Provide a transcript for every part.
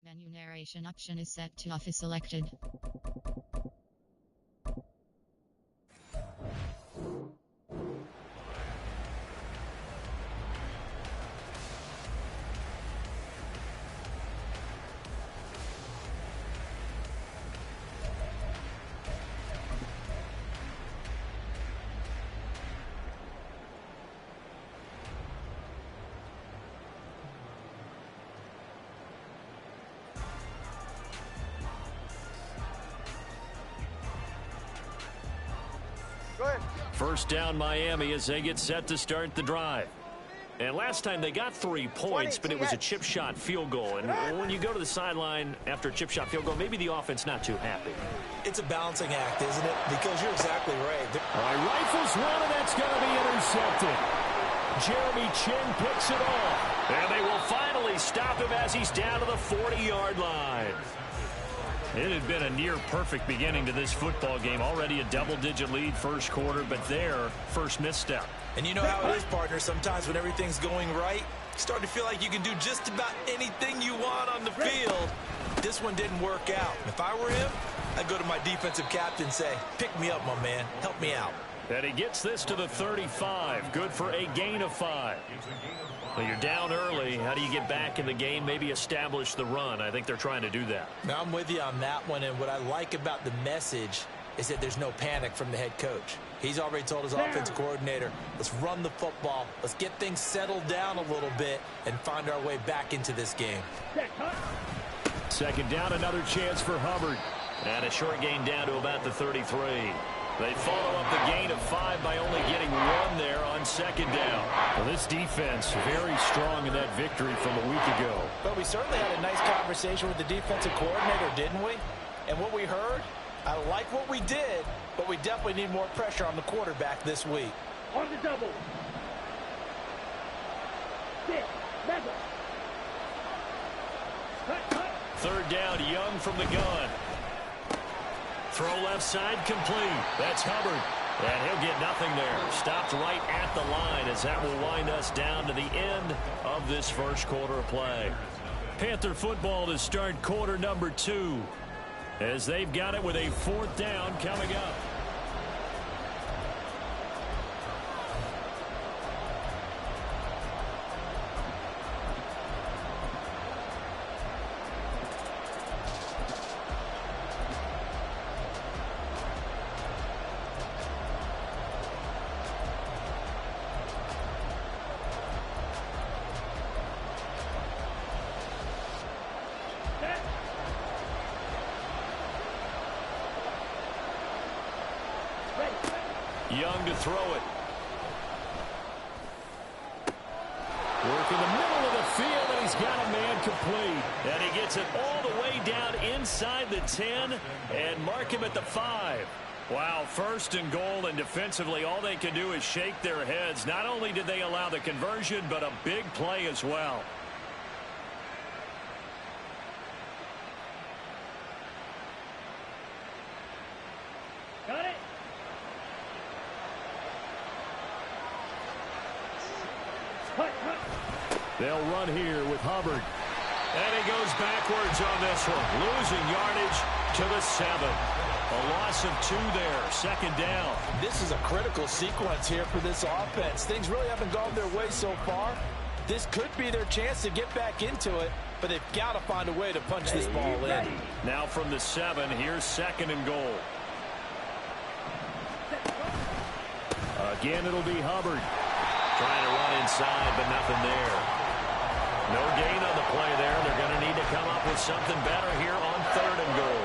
Menu narration option is set to off is selected. First down Miami as they get set to start the drive. And last time they got 3 points, but it was a chip shot field goal. And when you go to the sideline after a chip shot field goal, maybe the offense not too happy. It's a balancing act, isn't it? Because you're exactly right. All right, rifles one, and that's going to be intercepted. Jeremy Chin picks it off. And they will finally stop him as he's down to the 40-yard line. It had been a near-perfect beginning to this football game. Already a double-digit lead first quarter, but their first misstep. And you know how it is, partner. Sometimes when everything's going right, you start to feel like you can do just about anything you want on the field. This one didn't work out. If I were him, I'd go to my defensive captain and say, pick me up, my man. Help me out. And he gets this to the 35. Good for a gain of 5. Well, you're down early. How do you get back in the game? Maybe establish the run. I think they're trying to do that. Now, I'm with you on that one, and what I like about the message is that there's no panic from the head coach. He's already told his offensive coordinator, let's run the football, let's get things settled down a little bit and find our way back into this game. Second down, another chance for Hubbard. And a short gain down to about the 33. They follow up the gain of 5 by only getting 1 there on second down. Well, this defense very strong in that victory from a week ago. But we certainly had a nice conversation with the defensive coordinator, didn't we? And what we heard, I like what we did, but we definitely need more pressure on the quarterback this week. On the double. Third down, Young from the gun. Throw left side complete. That's Hubbard. And he'll get nothing there. Stopped right at the line as that will wind us down to the end of this first quarter of play. Panther football to start quarter number 2 as they've got it with a 4th down coming up. Young to throw it. Work in the middle of the field, and he's got a man complete. And he gets it all the way down inside the 10 and mark him at the 5. Wow, first and goal, and defensively all they can do is shake their heads. Not only did they allow the conversion, but a big play as well. Got it. They'll run here with Hubbard. And he goes backwards on this one. Losing yardage to the 7. A loss of 2 there. Second down. This is a critical sequence here for this offense. Things really haven't gone their way so far. This could be their chance to get back into it, but they've got to find a way to punch this ball in. Now from the 7, here's second and goal. Again, it'll be Hubbard. Trying to run inside, but nothing there. No gain on the play there. They're going to need to come up with something better here on third and goal.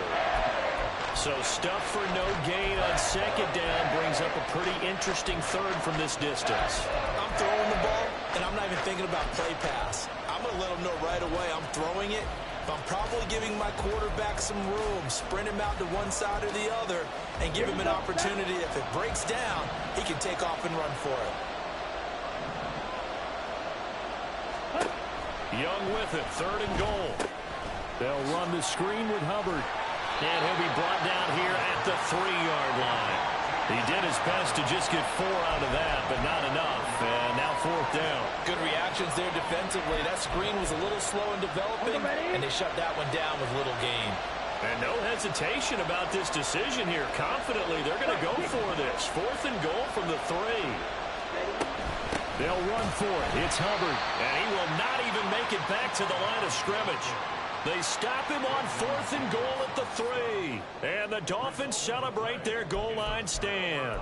So stuff for no gain on second down brings up a pretty interesting third from this distance. I'm throwing the ball, and I'm not even thinking about play pass. I'm going to let them know right away I'm throwing it. But I'm probably giving my quarterback some room, sprint him out to one side or the other, and give him an opportunity. If it breaks down, he can take off and run for it. Young with it, third and goal. They'll run the screen with Hubbard. And he'll be brought down here at the 3-yard line. He did his best to just get 4 out of that, but not enough. And now 4th down. Good reactions there defensively. That screen was a little slow in developing, and they shut that one down with little gain. And no hesitation about this decision here. Confidently, they're going to go for this. 4th and goal from the 3. They'll run for it. It's Hubbard, and he will not even make it back to the line of scrimmage. They stop him on 4th and goal at the 3. And the Dolphins celebrate their goal line stand.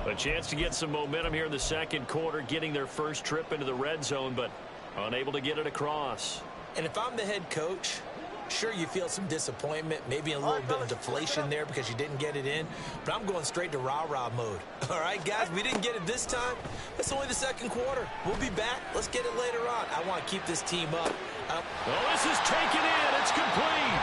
A chance to get some momentum here in the 2nd quarter, getting their first trip into the red zone, but unable to get it across. And if I'm the head coach, sure, you feel some disappointment, maybe a little bit of deflation there because you didn't get it in, but I'm going straight to rah-rah mode. All right, guys, we didn't get it this time. It's only the 2nd quarter. We'll be back. Let's get it later on. I want to keep this team up. This is taken in. It's complete.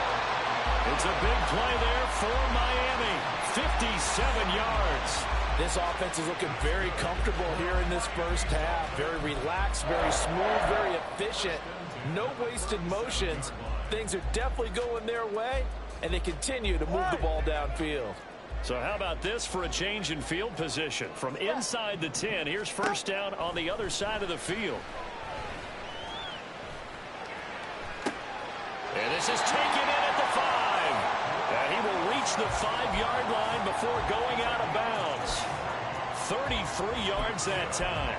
It's a big play there for Miami. 57 yards. This offense is looking very comfortable here in this first half. Very relaxed, very smooth, very efficient. No wasted motions. Things are definitely going their way, and they continue to move the ball downfield. So how about this for a change in field position? From inside the 10, here's 1st down on the other side of the field. And this is taken in at the 5. And he will reach the 5-yard line before going out of bounds. 33 yards that time.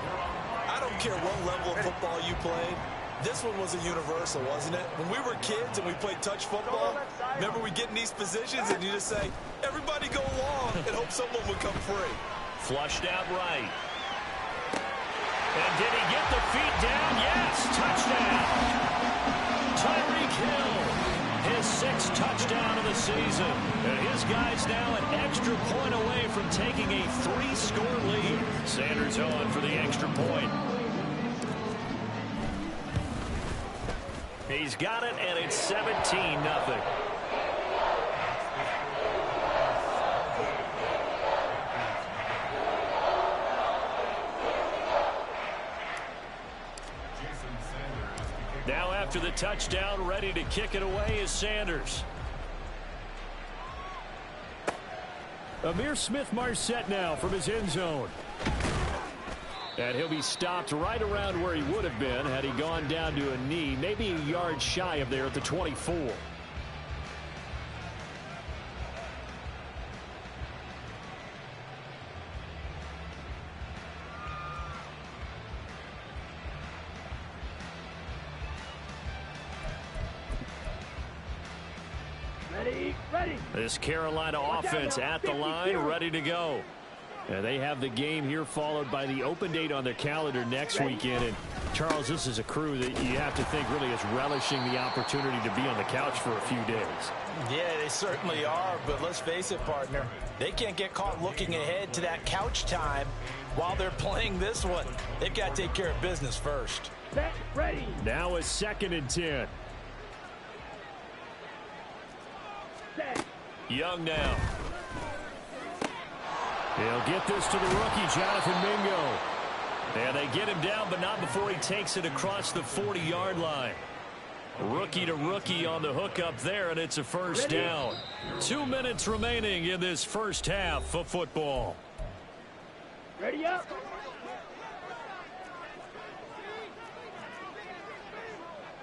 I don't care what level of football you played. This one was a universal, wasn't it? When we were kids and we played touch football, remember we get in these positions and you just say, everybody go long, and hope someone would come free. Flushed out right. And did he get the feet down? Yes, touchdown. Tyreek Hill, his 6th touchdown of the season. And his guys now an extra point away from taking a 3-score lead. Sanders on for the extra point. He's got it, and it's 17-0. Now after the touchdown, ready to kick it away is Sanders. Amir Smith-Marset now from his end zone. And he'll be stopped right around where he would have been had he gone down to a knee, maybe a yard shy of there at the 24. Ready. This Carolina offense at the line, ready to go. And they have the game here followed by the open date on their calendar next weekend. And Charles, this is a crew that you have to think really is relishing the opportunity to be on the couch for a few days. Yeah, they certainly are, but let's face it, partner. They can't get caught looking ahead to that couch time while they're playing this one. They've got to take care of business first. Set, ready. Now a 2nd and 10. Set. Young now. He'll get this to the rookie, Jonathan Mingo. And they get him down, but not before he takes it across the 40-yard line. Rookie to rookie on the hookup there, and it's a 1st down. 2 minutes remaining in this first half of football. Ready up.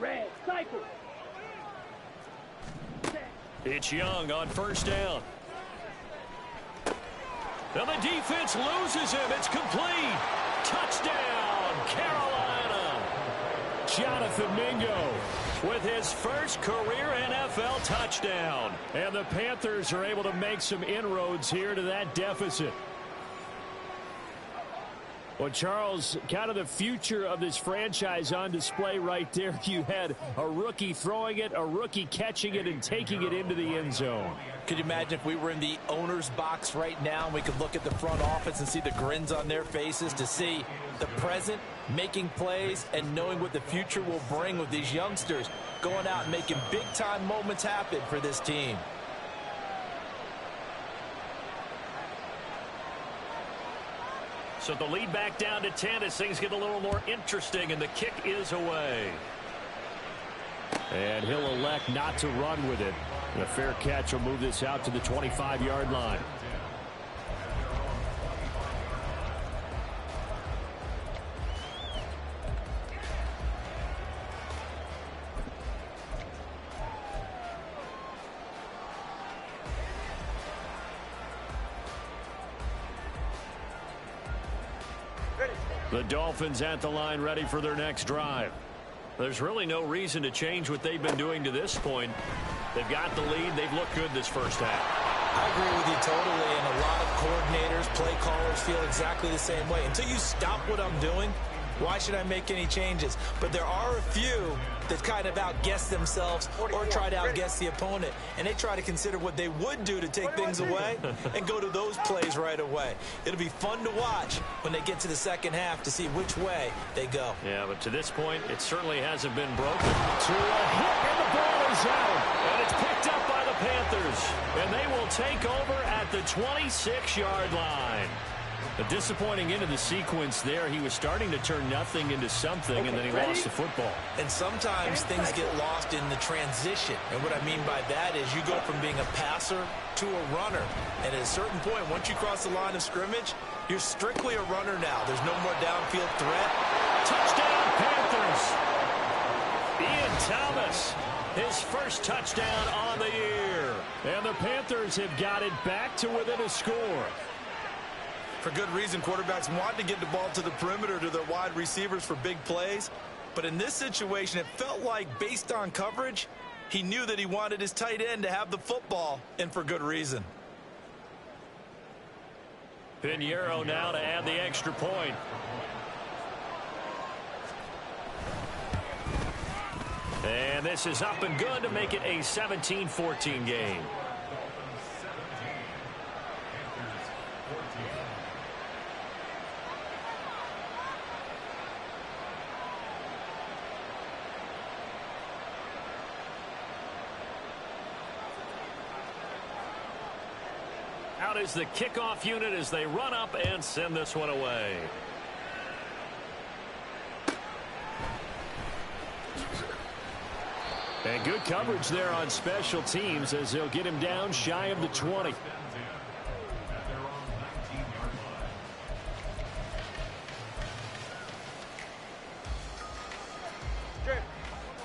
Red, cycle. Set. It's Young on 1st down. And the defense loses him. It's complete. Touchdown, Carolina. Jonathan Mingo with his first career NFL touchdown. And the Panthers are able to make some inroads here to that deficit. Well, Charles, kind of the future of this franchise on display right there. You had a rookie throwing it, a rookie catching it, and taking it into the end zone. Could you imagine if we were in the owner's box right now and we could look at the front office and see the grins on their faces, to see the present making plays and knowing what the future will bring with these youngsters going out and making big-time moments happen for this team. So the lead back down to 10 as things get a little more interesting, and the kick is away. And he'll elect not to run with it. And a fair catch will move this out to the 25-yard line. The Dolphins at the line ready for their next drive. There's really no reason to change what they've been doing to this point. They've got the lead. They've looked good this first half. I agree with you totally, and a lot of coordinators, play callers feel exactly the same way. Until you stop what I'm doing, why should I make any changes? But there are a few that kind of outguess themselves or try to outguess the opponent, and they try to consider what they would do to take things away and go to those plays right away. It'll be fun to watch when they get to the second half to see which way they go. Yeah, but to this point, it certainly hasn't been broken. To a hit, and the ball is out, and it's picked up by the Panthers, and they will take over at the 26-yard line. A disappointing end of the sequence there. He was starting to turn nothing into something, and then he lost the football. And sometimes things get lost in the transition. And what I mean by that is you go from being a passer to a runner. And at a certain point, once you cross the line of scrimmage, you're strictly a runner now. There's no more downfield threat. Touchdown, Panthers. Ian Thomas, his first touchdown on the year. And the Panthers have got it back to within a score. For good reason, quarterbacks want to get the ball to the perimeter to their wide receivers for big plays. But in this situation, it felt like, based on coverage, he knew that he wanted his tight end to have the football, and for good reason. Pinheiro now to add the extra point. And this is up and good to make it a 17-14 game. Out is the kickoff unit as they run up and send this one away. And good coverage there on special teams as they'll get him down shy of the 20.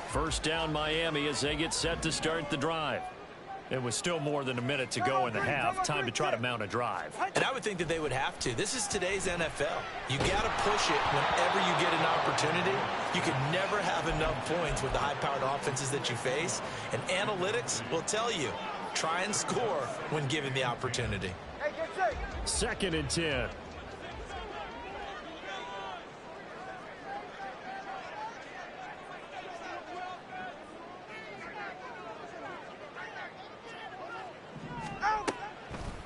First down Miami as they get set to start the drive. It was still more than a minute to go in the half. Time to try to mount a drive. And I would think that they would have to. This is today's NFL. You got to push it whenever you get an opportunity. You can never have enough points with the high-powered offenses that you face. And analytics will tell you, try and score when given the opportunity. Second and 10.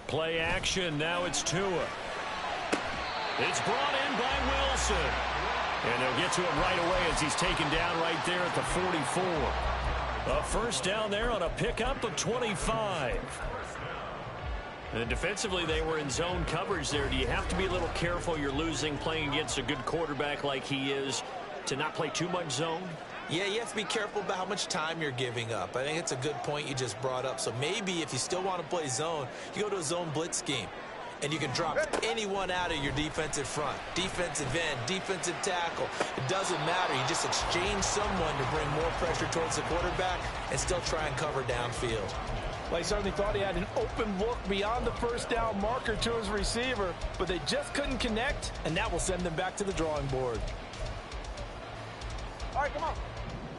Play action. Now it's Tua. It's brought in by Wilson. And they'll get to it right away as he's taken down right there at the 44. A first down there on a pickup of 25. And defensively, they were in zone coverage there. Do you have to be a little careful? You're losing playing against a good quarterback like he is to not play too much zone? Yeah, you have to be careful about how much time you're giving up. I think it's a good point you just brought up. So maybe if you still want to play zone, you go to a zone blitz scheme. And you can drop anyone out of your defensive front. Defensive end, defensive tackle. It doesn't matter. You just exchange someone to bring more pressure towards the quarterback and still try and cover downfield. Well, he certainly thought he had an open look beyond the first down marker to his receiver, but they just couldn't connect, and that will send them back to the drawing board. All right, come on.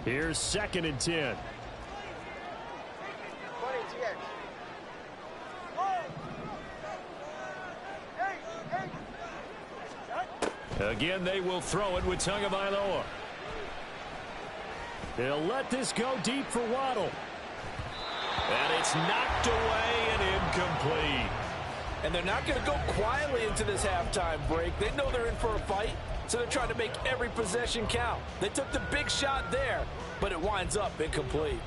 Here's second and 10. Again, they will throw it with Tagovailoa. They'll let this go deep for Waddle. And it's knocked away and incomplete. And they're not going to go quietly into this halftime break. They know they're in for a fight, so they're trying to make every possession count. They took the big shot there, but it winds up incomplete.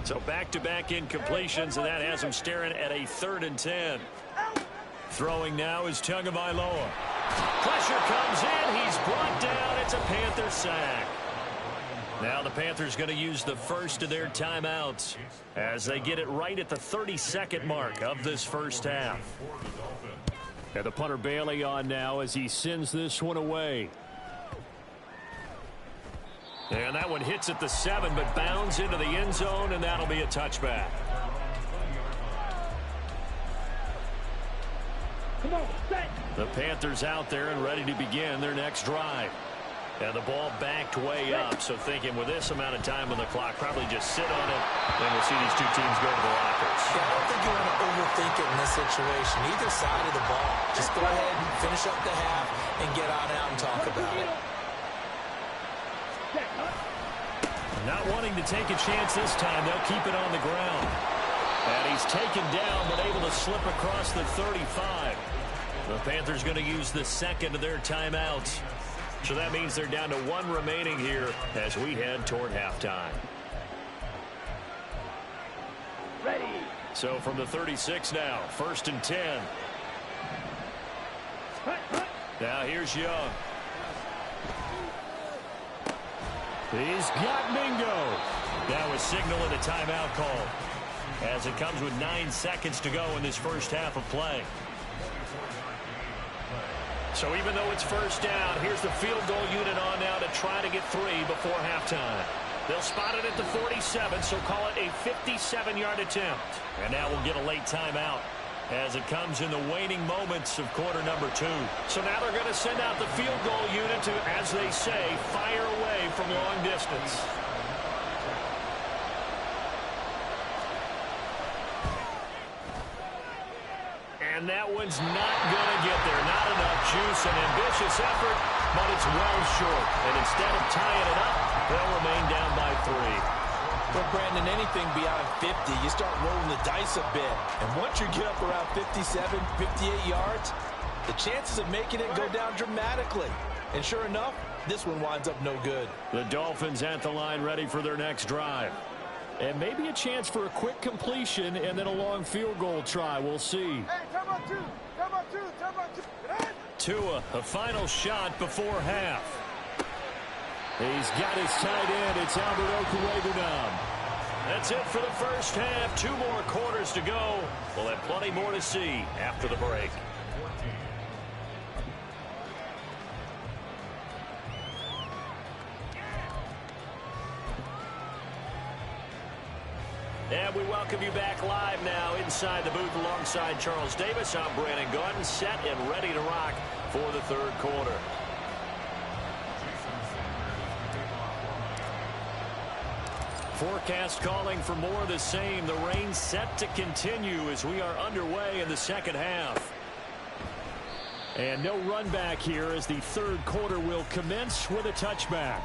So back-to-back incompletions, and that has him staring at a 3rd and 10. Throwing now is Tagovailoa. Pressure comes in. He's brought down. It's a Panther sack. Now the Panthers going to use the first of their timeouts as they get it right at the 32nd mark of this first half. And the punter Bailey on now as he sends this one away. And that one hits at the 7, but bounds into the end zone, and that'll be a touchback. Come on, set. The Panthers out there and ready to begin their next drive. And the ball backed way up, so thinking with this amount of time on the clock, probably just sit on it, and we'll see these two teams go to the lockers. Yeah, I don't think you want to overthink it in this situation. Either side of the ball. Just go ahead and finish up the half and get on out and talk about it. Not wanting to take a chance this time, they'll keep it on the ground. And he's taken down, but able to slip across the 35. The Panthers going to use the second of their timeouts. So that means they're down to 1 remaining here as we head toward halftime. Ready. So from the 36 now, 1st and 10. Now here's Young. He's got Mingo. That was signaling a timeout call as it comes with 9 seconds to go in this first half of play. So even though it's first down, here's the field goal unit on now to try to get 3 before halftime. They'll spot it at the 47, so call it a 57-yard attempt. And now we'll get a late timeout as it comes in the waning moments of quarter number 2. So now they're going to send out the field goal unit to, as they say, fire away from long distance. And that one's not going to get there. Not enough juice. An ambitious effort, but it's well short. And instead of tying it up, they'll remain down by 3. But, Brandon, anything beyond 50, you start rolling the dice a bit. And once you get up around 57, 58 yards, the chances of making it go down dramatically. And sure enough, this one winds up no good. The Dolphins at the line ready for their next drive. And maybe a chance for a quick completion and then a long field goal try. We'll see. Hey, time out two. Tua, a final shot before half. He's got his tight end. It's Albert Okwuegbunam. That's it for the first half. 2 more quarters to go. We'll have plenty more to see after the break. And we welcome you back live now inside the booth alongside Charles Davis. I'm Brandon Gordon, set and ready to rock for the 3rd quarter. Forecast calling for more of the same. The rain set to continue as we are underway in the second half. And no run back here as the 3rd quarter will commence with a touchback.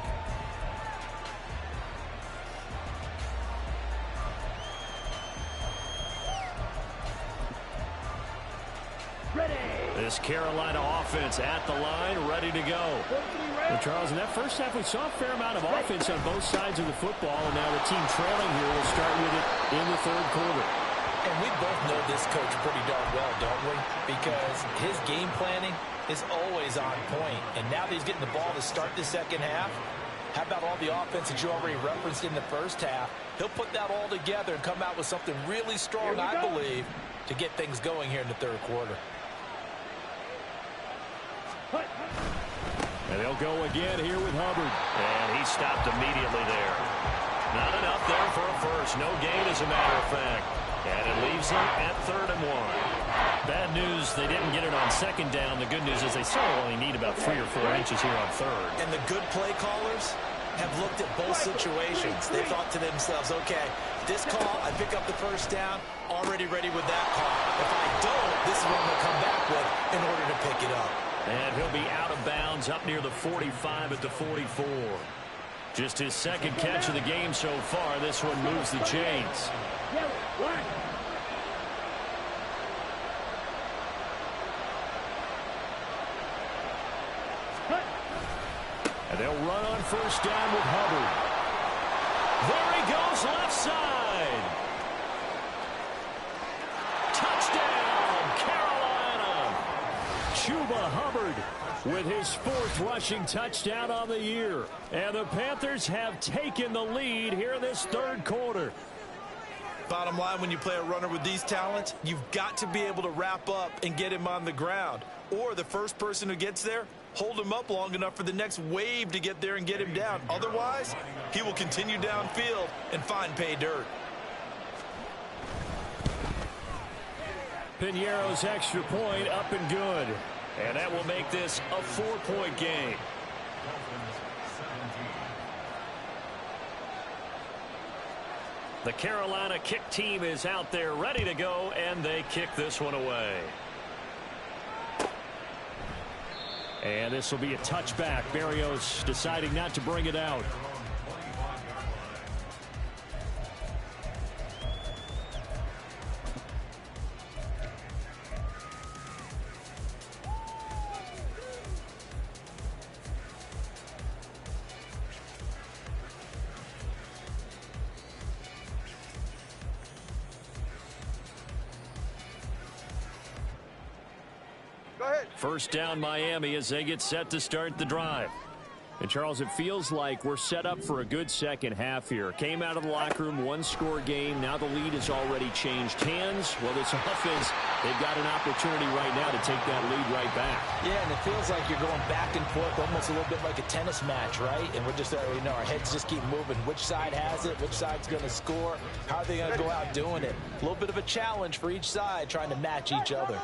This Carolina offense at the line, ready to go. Well, Charles, in that first half, we saw a fair amount of offense on both sides of the football, and now the team trailing here will start with it in the 3rd quarter. And we both know this coach pretty darn well, don't we? Because his game planning is always on point. And now that he's getting the ball to start the second half, how about all the offense that you already referenced in the first half? He'll put that all together and come out with something really strong, I believe, to get things going here in the 3rd quarter. And they'll go again here with Hubbard. And he stopped immediately there. Not enough there for a first. No gain, as a matter of fact. And it leaves him at 3rd and 1. Bad news, they didn't get it on 2nd down. The good news is they still only need about 3 or 4 inches here on 3rd. And the good play callers have looked at both situations. They thought to themselves, okay, this call, I pick up the first down, already ready with that call. If I don't, this is what I'm going to come back with in order to pick it up. And he'll be out of bounds up near the 45 at the 44. Just his 2nd catch of the game so far. This one moves the chains. And they'll run on first down with Hubbard. There he goes, left side. Touchdown, Carolina. Chuba Hubbard with his 4th rushing touchdown on the year. And the Panthers have taken the lead here in this 3rd quarter. Bottom line, when you play a runner with these talents, you've got to be able to wrap up and get him on the ground. Or the first person who gets there hold him up long enough for the next wave to get there and get him down. Otherwise, he will continue downfield and find pay dirt. Piñeiro's extra point up and good. And that will make this a 4-point game. The Carolina kick team is out there ready to go, and they kick this one away. And this will be a touchback. Berrios deciding not to bring it out. First down Miami as they get set to start the drive. And Charles, it feels like we're set up for a good second half here. Came out of the locker room, one-score game. Now the lead has already changed hands. Well, this offense, they've got an opportunity right now to take that lead right back. Yeah, and it feels like you're going back and forth, almost a little bit like a tennis match, right? And we're just, our heads just keep moving. Which side has it? Which side's going to score? How are they going to go out doing it? A little bit of a challenge for each side, trying to match each other.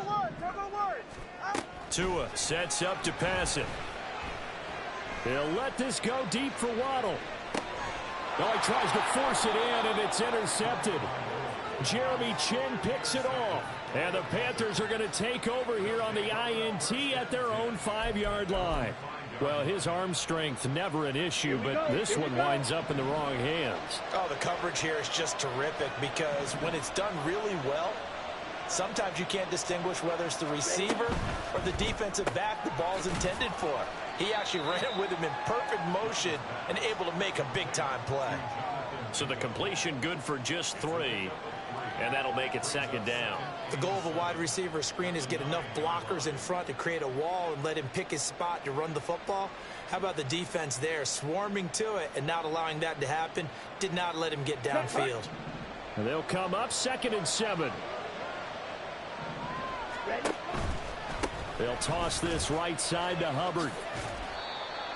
Tua sets up to pass it. He'll let this go deep for Waddle. Oh, he tries to force it in, and it's intercepted. Jeremy Chin picks it off. And the Panthers are going to take over here on the INT at their own 5-yard line. Well, his arm strength never an issue, but this one winds up in the wrong hands. Oh, the coverage here is just terrific because when it's done really well, sometimes you can't distinguish whether it's the receiver or the defensive back the ball's intended for. He actually ran with him in perfect motion and able to make a big-time play. So the completion good for just 3, and that'll make it second down. The goal of a wide receiver screen is get enough blockers in front to create a wall and let him pick his spot to run the football. How about the defense there, swarming to it and not allowing that to happen? Did not let him get downfield. And they'll come up 2nd and 7. They'll toss this right side to Hubbard.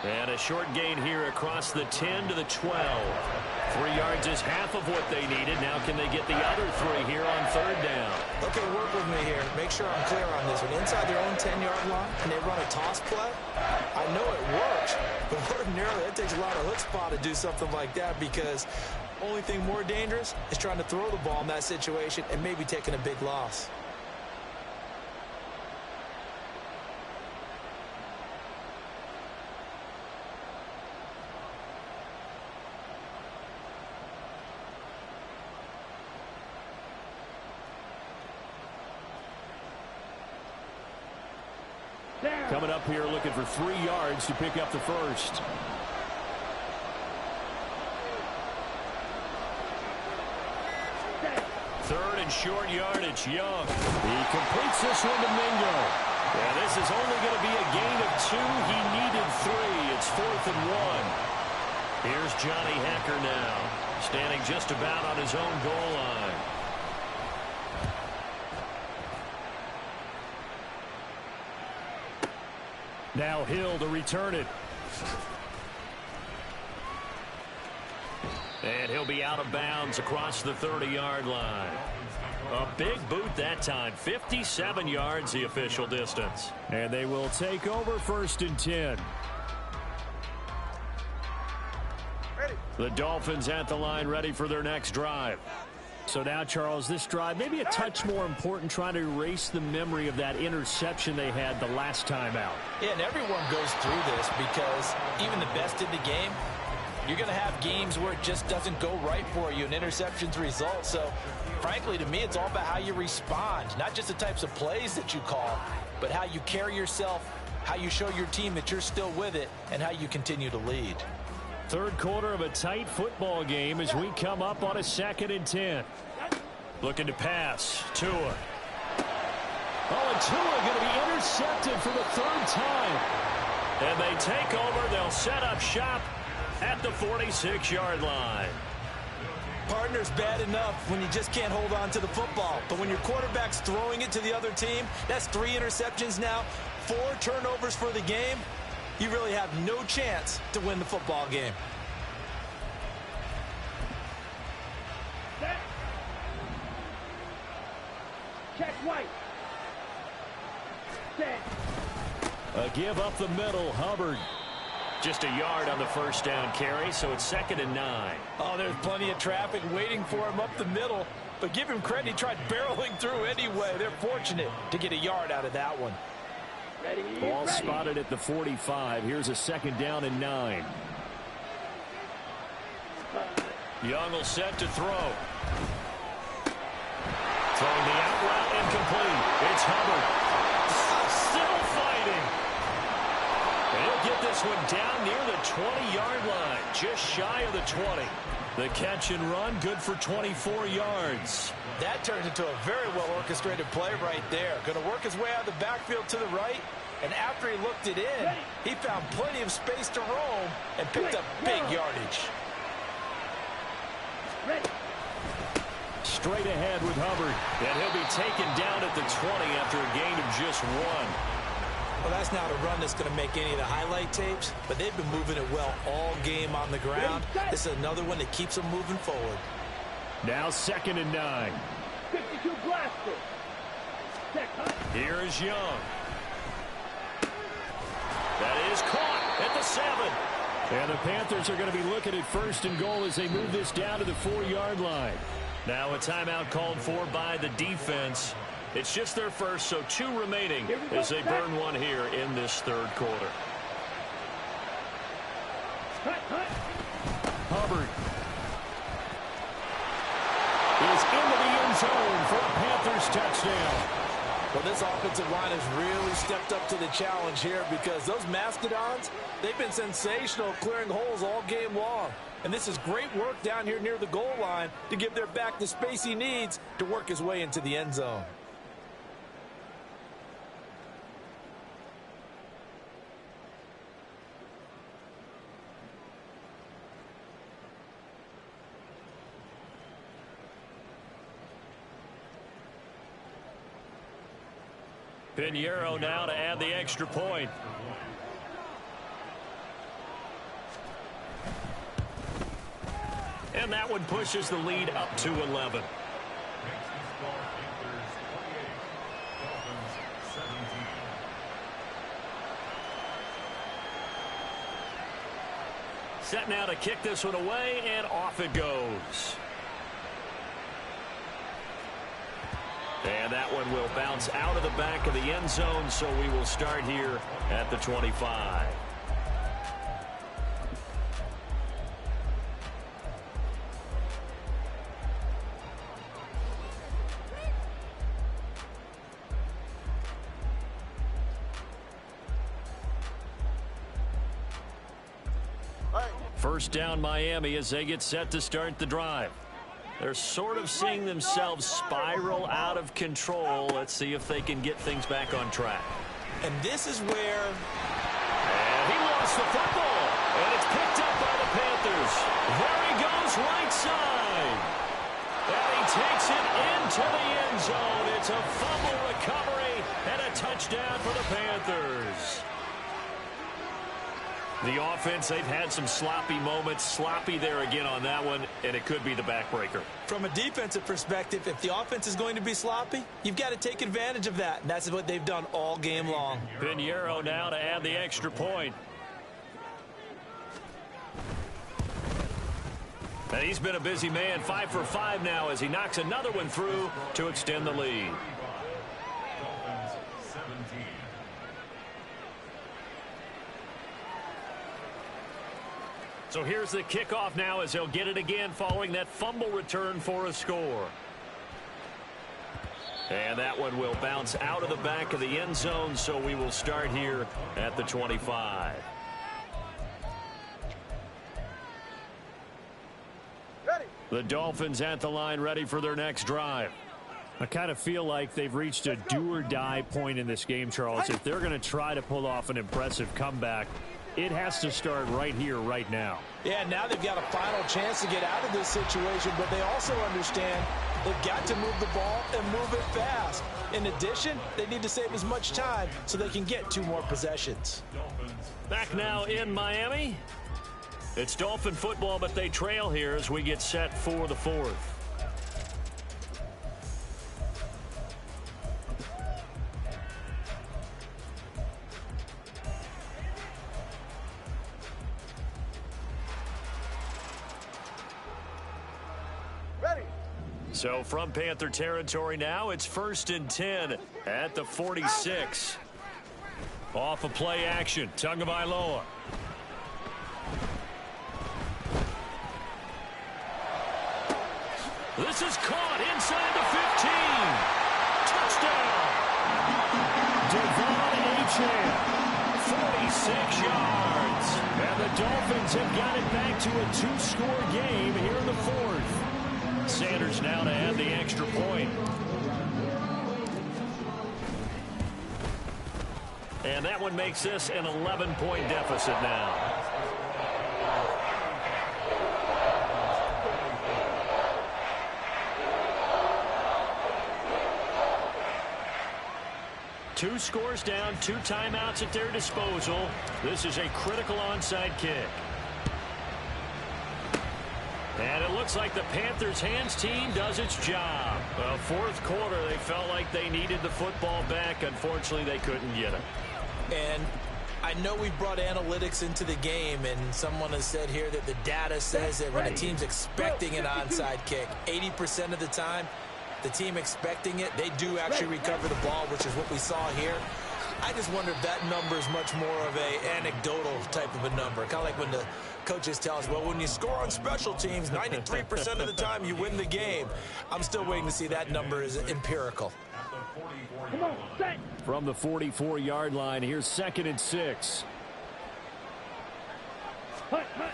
And a short gain here across the 10 to the 12. 3 yards is half of what they needed. Now can they get the other 3 here on 3rd down? Okay, work with me here. Make sure I'm clear on this one. Inside their own 10-yard line, and they run a toss play. I know it works, but ordinarily it takes a lot of chutzpah to do something like that because only thing more dangerous is trying to throw the ball in that situation and maybe taking a big loss. Coming up here looking for 3 yards to pick up the first. Third and short yardage, Young. He completes this one to Mingo. Yeah, this is only going to be a gain of 2. He needed 3. It's 4th and 1. Here's Johnny Hecker now, standing just about on his own goal line. Now Hill to return it. And he'll be out of bounds across the 30-yard line. A big boot that time. 57 yards the official distance. And they will take over 1st and 10. The Dolphins at the line ready for their next drive. So now, Charles, this drive maybe a touch more important, trying to erase the memory of that interception they had the last time out. Yeah, and everyone goes through this because even the best in the game, you're going to have games where it just doesn't go right for you and interceptions result. So, frankly, to me, it's all about how you respond, not just the types of plays that you call, but how you carry yourself, how you show your team that you're still with it, and how you continue to lead. 3rd quarter of a tight football game as we come up on a 2nd and 10. Looking to pass. Tua. Oh, and Tua going to be intercepted for the 3rd time. And they take over. They'll set up shop at the 46-yard line. Partner's bad enough when you just can't hold on to the football. But when your quarterback's throwing it to the other team, that's 3 interceptions now, 4 turnovers for the game. you really have no chance to win the football game. Set. Check white. Set. A give up the middle, Hubbard. Just a yard on the first down carry, so it's 2nd and 9. Oh, there's plenty of traffic waiting for him up the middle. But give him credit, he tried barreling through anyway. They're fortunate to get a yard out of that one. Ready. Ball Ready. spotted at the 45. Here's a 2nd down and 9. Young will set to throw. Throwing the out route incomplete. It's Hubbard. Still fighting. And he'll get this one down near the 20-yard line. Just shy of the 20. The catch and run, good for 24 yards. That turns into a very well-orchestrated play right there. Going to work his way out of the backfield to the right. And after he looked it in, he found plenty of space to roam and picked up big yardage. Ready. Straight ahead with Hubbard. And he'll be taken down at the 20 after a gain of just 1. Well, that's not a run that's going to make any of the highlight tapes, but they've been moving it well all game on the ground. This is another one that keeps them moving forward. Now 2nd and 9. 52 blaster. Check hunt. Here is Young. That is caught at the 7. And the Panthers are going to be looking at 1st and goal as they move this down to the 4-yard line. Now a timeout called for by the defense. It's just their first, so 2 remaining as they burn one here in this 3rd quarter. Hunt, hunt. Hubbard is into the end zone for a Panthers touchdown. Well, this offensive line has really stepped up to the challenge here because those Mastodons, they've been sensational clearing holes all game long. And this is great work down here near the goal line to give their back the space he needs to work his way into the end zone. Pinheiro now to add the extra point. And that one pushes the lead up to 11. Set now to kick this one away, and off it goes. And that one will bounce out of the back of the end zone, so we will start here at the 25. First down Miami as they get set to start the drive. They're sort of seeing themselves spiral out of control. Let's see if they can get things back on track. And this is where... And he lost the football. And it's picked up by the Panthers. There he goes, right side. And he takes it into the end zone. It's a fumble recovery and a touchdown for the Panthers. The offense, they've had some sloppy moments. Sloppy there again on that one, and it could be the backbreaker. From a defensive perspective, if the offense is going to be sloppy, you've got to take advantage of that. And that's what they've done all game long. Pinheiro now to add the extra point. And he's been a busy man, 5 for 5 now as he knocks another one through to extend the lead. So here's the kickoff now as he'll get it again following that fumble return for a score. And that one will bounce out of the back of the end zone, so we will start here at the 25. Ready. The Dolphins at the line ready for their next drive. I kind of feel like they've reached a do-or-die point in this game, Charles. If they're going to try to pull off an impressive comeback, it has to start right here, right now. Yeah, now they've got a final chance to get out of this situation, but they also understand They've got to move the ball and move it fast. In addition, they need to save as much time so they can get 2 more possessions. Back now in Miami. It's Dolphin football, but they trail here as we get set for the 4th. So from Panther territory now, it's 1st and 10 at the 46. Off of play action, Tagovailoa. This is caught inside the 15. Touchdown. Devon Achane, 46 yards. And the Dolphins have got it back to a 2-score game here in the 4th. Sanders now to add the extra point. And that one makes this an 11-point deficit now. Two scores down, 2 timeouts at their disposal. This is a critical onside kick. And it looks like the Panthers' hands team does its job. Well, 4th quarter, they felt like they needed the football back. Unfortunately, they couldn't get it. And I know we brought analytics into the game, and someone has said here that the data says that when a team's expecting an onside kick, 80% of the time, the team expecting it, they do actually recover the ball, which is what we saw here. I just wonder if that number is much more of a anecdotal type of a number. Kind of like when the coaches tell us, well, when you score on special teams, 93% of the time you win the game. I'm still waiting to see that number is empirical. Come on, set. From the 44-yard line, here's 2nd and 6. Hut, hut.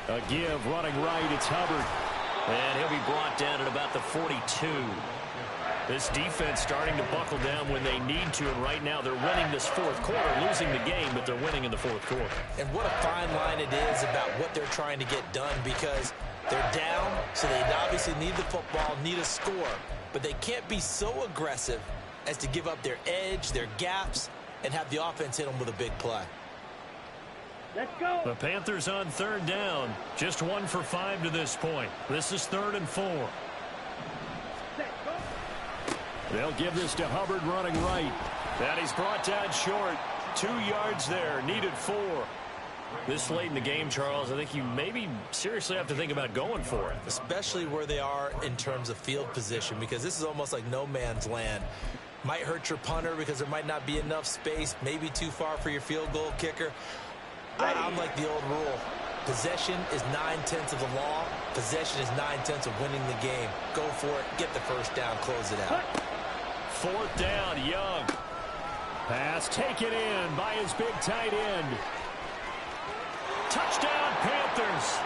A give running right, it's Hubbard. And he'll be brought down at about the 42. This defense starting to buckle down when they need to, and right now they're winning this 4th quarter, losing the game, but they're winning in the 4th quarter. And what a fine line it is about what they're trying to get done, because they're down, so they obviously need the football, need a score, but they can't be so aggressive as to give up their edge, their gaps, and have the offense hit them with a big play. Let's go. The Panthers on 3rd down, just 1 for 5 to this point. This is 3rd and 4. Set, go. They'll give this to Hubbard running right. That he's brought down short. 2 yards there, needed 4. This late in the game, Charles, I think you maybe seriously have to think about going for it. Especially where they are in terms of field position, because this is almost like no man's land. Might hurt your punter because there might not be enough space, maybe too far for your field goal kicker. I'm like the old rule. Possession is 9/10 of the law. Possession is 9/10 of winning the game. Go for it. Get the first down. Close it out. 4th down, Young. Pass taken in by his big tight end. Touchdown, Panthers.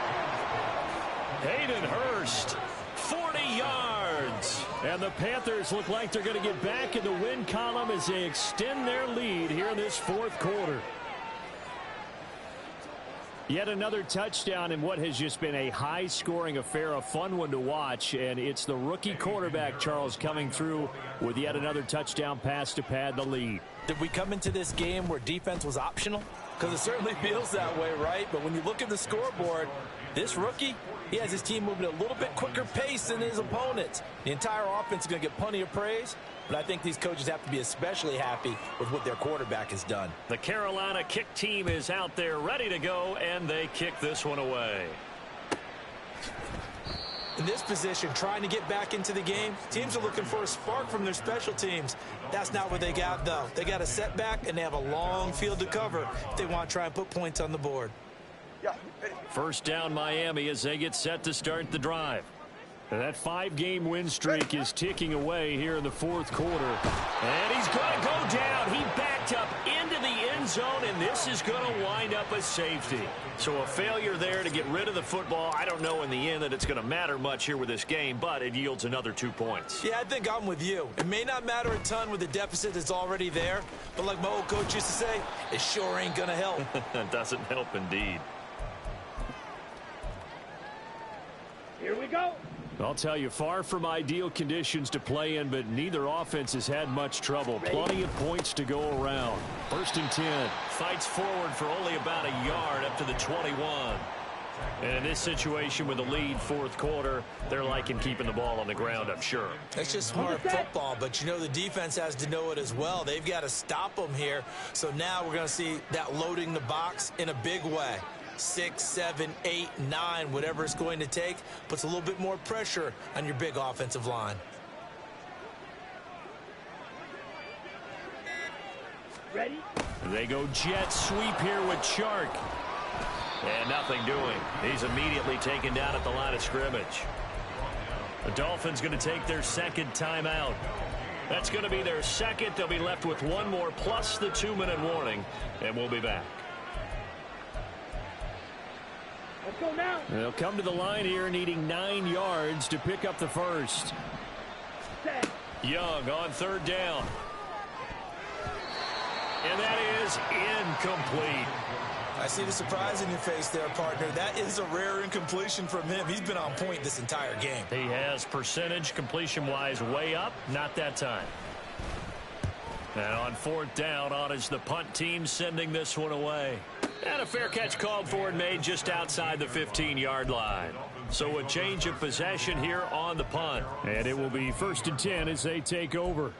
Hayden Hurst, 40 yards. And the Panthers look like they're going to get back in the win column as they extend their lead here in this 4th quarter. Yet another touchdown in what has just been a high-scoring affair, a fun one to watch, and it's the rookie quarterback, Charles, coming through with yet another touchdown pass to pad the lead. Did we come into this game where defense was optional? Because it certainly feels that way, right? But when you look at the scoreboard, this rookie, he has his team moving at a little bit quicker pace than his opponents. The entire offense is going to get plenty of praise, but I think these coaches have to be especially happy with what their quarterback has done. The Carolina kick team is out there ready to go, and they kick this one away. In this position, trying to get back into the game, teams are looking for a spark from their special teams. That's not what they got, though. They got a setback, and they have a long field to cover if they want to try and put points on the board. First down, Miami, as they get set to start the drive. That 5-game win streak is ticking away here in the 4th quarter. And he's going to go down. He backed up into the end zone, and this is going to wind up a safety. So a failure there to get rid of the football. I don't know in the end that it's going to matter much here with this game, but it yields another 2 points. Yeah, I think I'm with you. It may not matter a ton with the deficit that's already there, but like my old coach used to say, it sure ain't going to help. It doesn't help indeed. Here we go. I'll tell you, far from ideal conditions to play in, but neither offense has had much trouble. Plenty of points to go around. 1st and 10. Fights forward for only about a yard up to the 21. And in this situation with the lead 4th quarter, they're liking keeping the ball on the ground, I'm sure. It's just smart football, but you know the defense has to know it as well. They've got to stop them here. So now we're going to see that loading the box in a big way. 6, 7, 8, 9, whatever it's going to take, puts a little bit more pressure on your big offensive line. Ready? They go jet sweep here with Chark. And nothing doing. He's immediately taken down at the line of scrimmage. The Dolphins going to take their 2nd timeout. That's going to be their 2nd. They'll be left with 1 more plus the 2-minute warning, and we'll be back. Let's go now. They'll come to the line here needing 9 yards to pick up the 1st. Set. Young on 3rd down. And that is incomplete. I see the surprise in your face there, partner. That is a rare incompletion from him. He's been on point this entire game. He has percentage completion-wise way up. Not that time. And on 4th down, on is the punt team sending this one away. And a fair catch called for and made just outside the 15-yard line. So a change of possession here on the punt. And it will be 1st and 10 as they take over.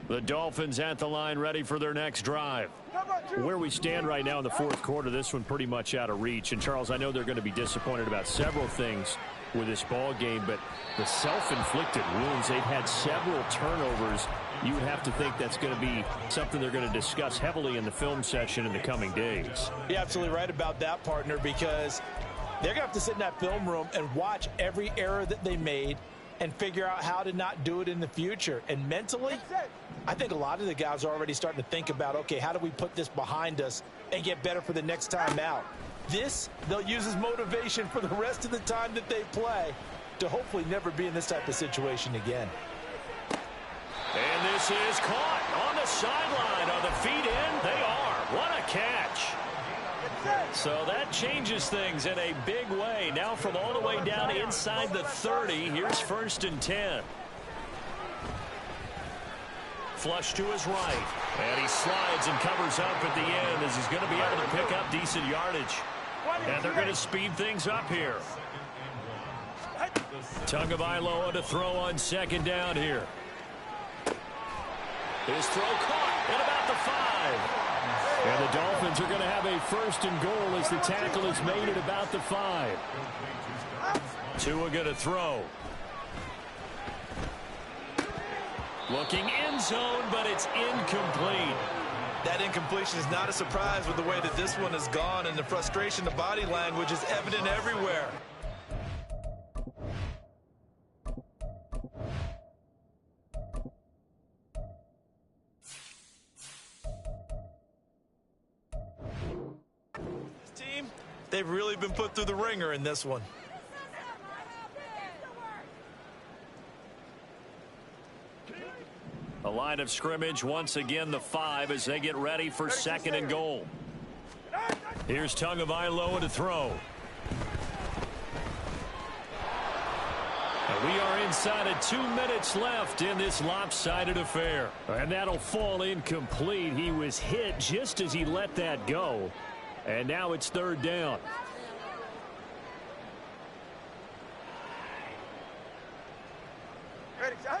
The Dolphins at the line ready for their next drive. Where we stand right now in the 4th quarter, this one pretty much out of reach. And, Charles, I know they're going to be disappointed about several things with this ball game, but the self-inflicted wounds, they've had several turnovers. You would have to think that's going to be something they're going to discuss heavily in the film session in the coming days. You're absolutely right about that, partner, because they're going to have to sit in that film room and watch every error that they made and figure out how to not do it in the future. And mentally, I think a lot of the guys are already starting to think about, okay, how do we put this behind us and get better for the next time out? This, they'll use as motivation for the rest of the time that they play to hopefully never be in this type of situation again. And this is caught on the sideline. Are the feet in? They are. What a catch. So that changes things in a big way. Now from all the way down inside the 30, here's 1st and 10. Flush to his right. And he slides and covers up at the end as he's going to be able to pick up decent yardage. And they're going to speed things up here. Tagovailoa to throw on 2nd down here. His throw caught at about the 5. And the Dolphins are going to have a 1st and goal as the tackle is made at about the 5. Tua going to throw. Looking end zone, but it's incomplete. That incompletion is not a surprise with the way that this one has gone, and the frustration, the body language is evident everywhere. They've really been put through the ringer in this one. A line of scrimmage once again the 5 as they get ready for 2nd and goal. Here's Tagovailoa to throw. And we are inside of 2 minutes left in this lopsided affair. And that'll fall incomplete. He was hit just as he let that go. And now it's 3rd down. Ready, son?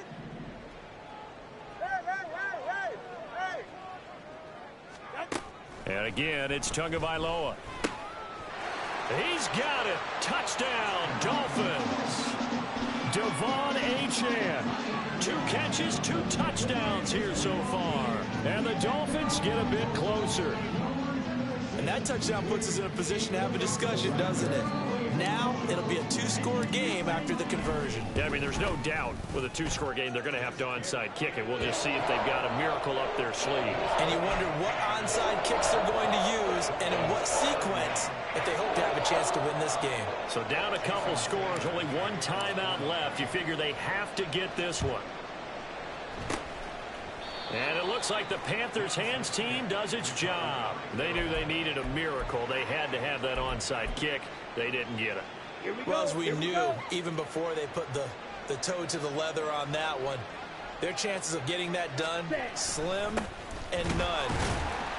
And again, it's Tagovailoa. He's got it. Touchdown, Dolphins. Devon Achane. 2 catches, 2 touchdowns here so far. And the Dolphins get a bit closer. And that touchdown puts us in a position to have a discussion, doesn't it? Now, it'll be a 2-score game after the conversion. Yeah, I mean, there's no doubt with a 2-score game, they're going to have to onside kick it. We'll just see if they've got a miracle up their sleeve. And you wonder what onside kicks they're going to use and in what sequence if they hope to have a chance to win this game. So down a couple scores, only 1 timeout left. You figure they have to get this one. And it looks like the Panthers hands team does its job. They knew they needed a miracle. They had to have that onside kick. They didn't get it. Well, as we knew, even before they put the toe to the leather on that one, their chances of getting that done, slim and none.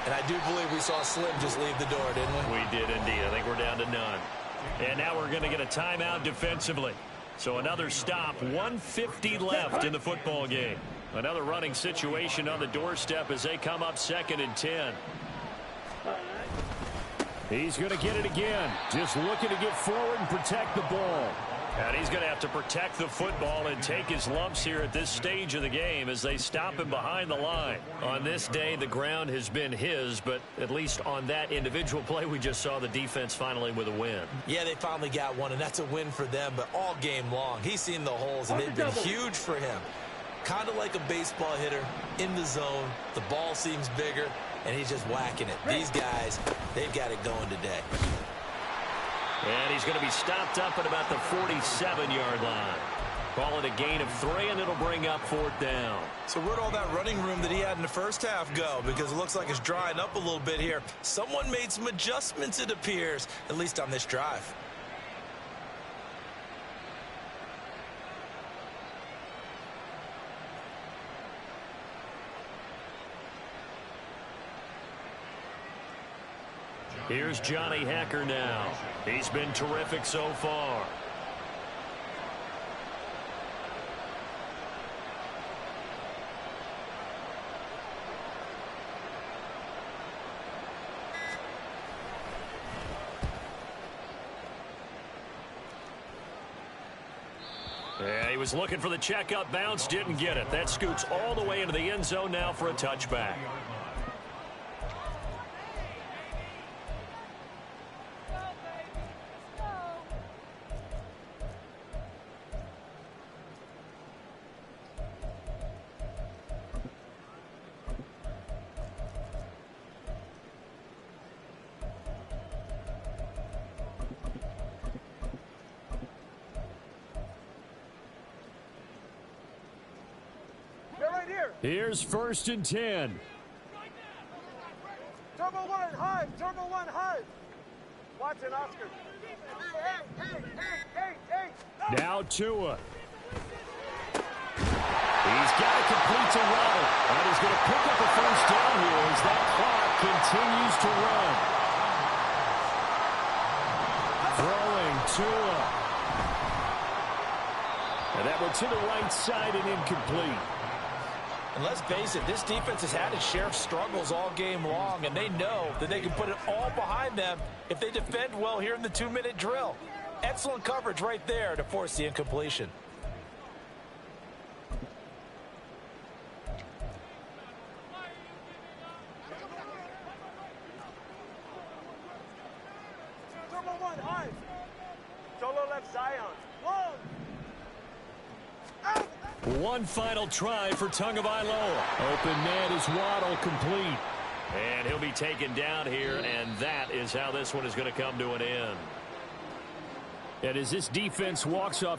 And I do believe we saw Slim just leave the door, didn't we? We did indeed. I think we're down to none. And now we're going to get a timeout defensively. So another stop, 1:50 left in the football game. Another running situation on the doorstep as they come up 2nd and 10. He's going to get it again. Just looking to get forward and protect the ball. And he's going to have to protect the football and take his lumps here at this stage of the game as they stop him behind the line. On this day, the ground has been his, but at least on that individual play, we just saw the defense finally with a win. Yeah, they finally got one, and that's a win for them, but all game long, he's seen the holes, and they've been huge for him. Kind of like a baseball hitter in the zone. The ball seems bigger, and he's just whacking it. These guys, they've got it going today. And he's going to be stopped up at about the 47-yard line. Call it a gain of 3, and it'll bring up 4th down. So where'd all that running room that he had in the first half go? Because it looks like it's drying up a little bit here. Someone made some adjustments, it appears, at least on this drive. Here's Johnny Hacker now. He's been terrific so far. Yeah, he was looking for the checkup bounce, didn't get it. That scoots all the way into the end zone now for a touchback. Here's 1st and 10. Turbo 1, high. Turbo 1, high. Watson, Oscar. Hey. Now Tua. He's got to complete to Waddle. And he's going to pick up a 1st down here as that clock continues to run. Throwing Tua. And that one to the right side and incomplete. And let's face it, this defense has had its share of struggles all game long, and they know that they can put it all behind them if they defend well here in the 2-minute drill. Excellent coverage right there to force the incompletion. Turbo 1, high. Solo left Zion. Long. Out. One final try for Tagovailoa. Open man is Waddle, complete. And he'll be taken down here, and that is how this one is going to come to an end. And as this defense walks off